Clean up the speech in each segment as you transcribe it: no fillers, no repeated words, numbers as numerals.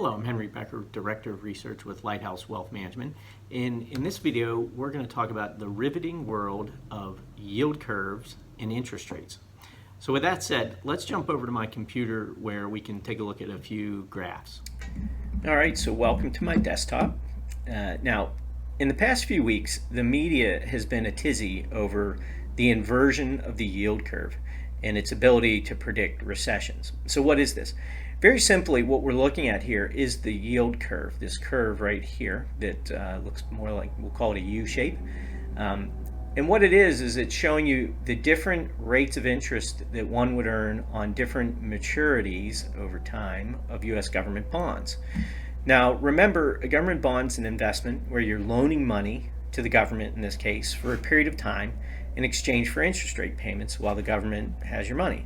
Hello, I'm Henry Becker, Director of Research with Lighthouse Wealth Management. In this video, we're going to talk about the riveting world of yield curves and interest rates. So with that said, let's jump over to my computer where we can take a look at a few graphs. All right, so welcome to my desktop. Now, in the past few weeks, the media has been a tizzy over the inversion of the yield curve and its ability to predict recessions. So what is this? Very simply, what we're looking at here is the yield curve, this curve right here that looks more like, we'll call it a U shape. And what it is it's showing you the different rates of interest that one would earn on different maturities over time of U.S. government bonds. Now, remember, a government bond's an investment where you're loaning money to the government, in this case, for a period of time in exchange for interest rate payments while the government has your money.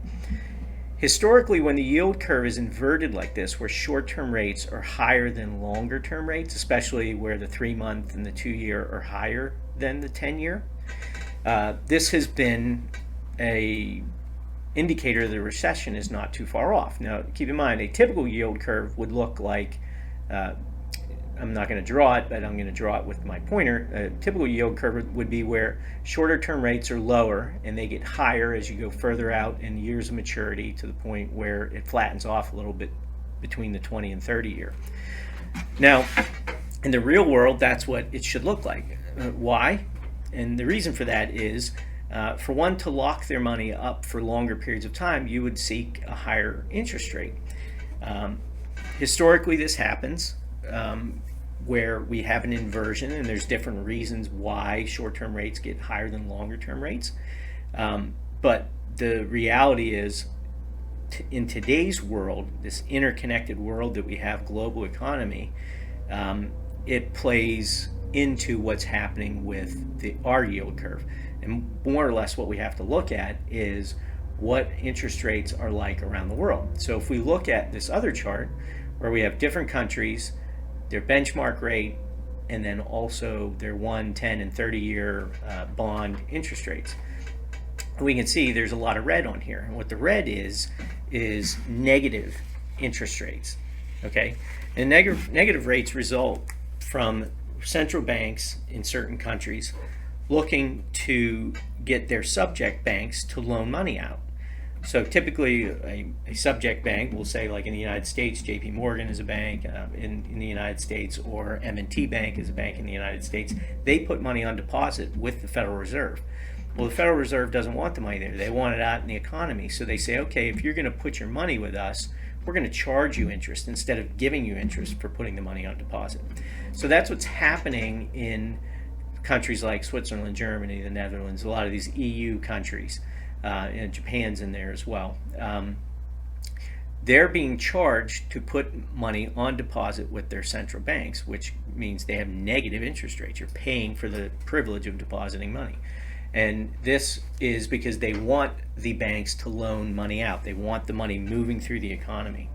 Historically, when the yield curve is inverted like this, where short-term rates are higher than longer-term rates, especially where the 3-month and the 2-year are higher than the 10-year, this has been a indicator the recession is not too far off. Now, keep in mind, a typical yield curve would look like, I'm not going to draw it, but I'm going to draw it with my pointer. A typical yield curve would be where shorter term rates are lower and they get higher as you go further out in years of maturity to the point where it flattens off a little bit between the 20 and 30 year. Now, in the real world, that's what it should look like. Why? And the reason for that is for one to lock their money up for longer periods of time, you would seek a higher interest rate. Historically, this happens where we have an inversion, and there's different reasons why short-term rates get higher than longer-term rates. But the reality is, in today's world, this interconnected world that we have, global economy, it plays into what's happening with our yield curve. And more or less what we have to look at is what interest rates are like around the world. So if we look at this other chart where we have different countries, their benchmark rate, and then also their 1, 10, and 30-year bond interest rates, we can see there's a lot of red on here. And what the red is negative interest rates. Okay, and negative rates result from central banks in certain countries looking to get their subject banks to loan money out. So typically a subject bank will say, like in the United States, JP Morgan is a bank in the United States, or M&T Bank is a bank in the United States. They put money on deposit with the Federal Reserve. Well, the Federal Reserve doesn't want the money there. They want it out in the economy. So they say, okay, if you're going to put your money with us, we're going to charge you interest instead of giving you interest for putting the money on deposit. So that's what's happening in countries like Switzerland, Germany, the Netherlands, a lot of these EU countries. And Japan's in there as well. They're being charged to put money on deposit with their central banks, which means they have negative interest rates. You're paying for the privilege of depositing money. And this is because they want the banks to loan money out. They want the money moving through the economy.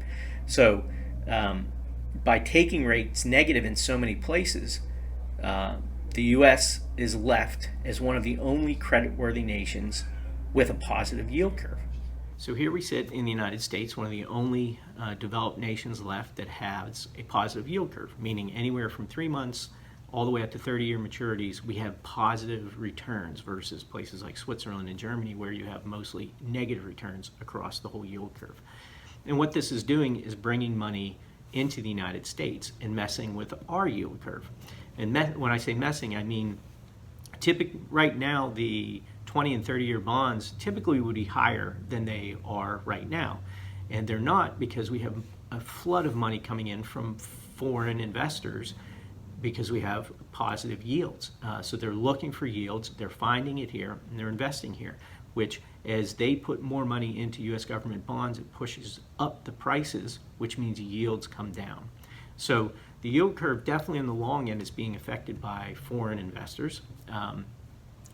So by taking rates negative in so many places, the U.S. is left as one of the only creditworthy nations with a positive yield curve. So here we sit in the United States, one of the only developed nations left that has a positive yield curve, meaning anywhere from 3 months all the way up to 30-year maturities, we have positive returns versus places like Switzerland and Germany where you have mostly negative returns across the whole yield curve. And what this is doing is bringing money into the United States and messing with our yield curve. And when I say messing, I mean right now the 20 and 30-year bonds typically would be higher than they are right now. And they're not because we have a flood of money coming in from foreign investors because we have positive yields. So they're looking for yields, they're finding it here, and they're investing here, which as they put more money into U.S. government bonds, it pushes up the prices, which means yields come down. So the yield curve definitely in the long end is being affected by foreign investors.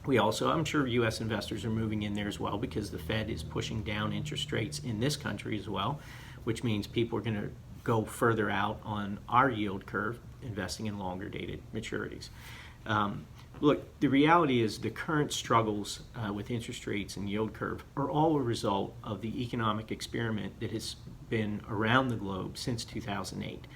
We also, I'm sure U.S. investors are moving in there as well because the Fed is pushing down interest rates in this country as well, which means people are going to go further out on our yield curve, investing in longer dated maturities. Look, the reality is the current struggles with interest rates and yield curve are all a result of the economic experiment that has been around the globe since 2008.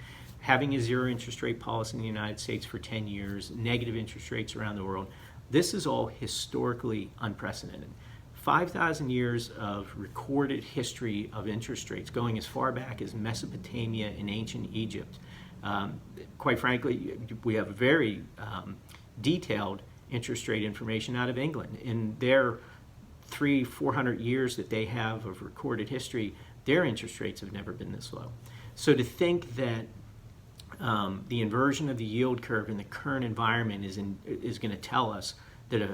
having a zero interest rate policy in the United States for 10 years, negative interest rates around the world. This is all historically unprecedented. 5,000 years of recorded history of interest rates going as far back as Mesopotamia and ancient Egypt. Quite frankly, we have very detailed interest rate information out of England. In their 300-400 years that they have of recorded history, their interest rates have never been this low. So to think that the inversion of the yield curve in the current environment is going to tell us that a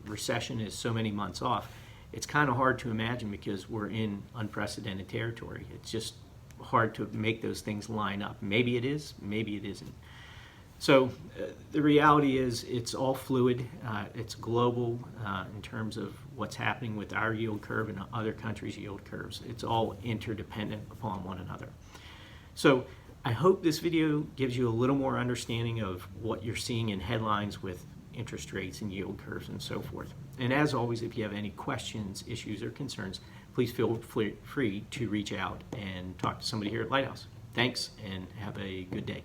recession is so many months off, it's kind of hard to imagine because we're in unprecedented territory. It's just hard to make those things line up. Maybe it is, maybe it isn't. So the reality is it's all fluid. It's global in terms of what's happening with our yield curve and other countries' yield curves. It's all interdependent upon one another. So I hope this video gives you a little more understanding of what you're seeing in headlines with interest rates and yield curves and so forth. And as always, if you have any questions, issues, or concerns, please feel free to reach out and talk to somebody here at Lighthouse. Thanks, and have a good day.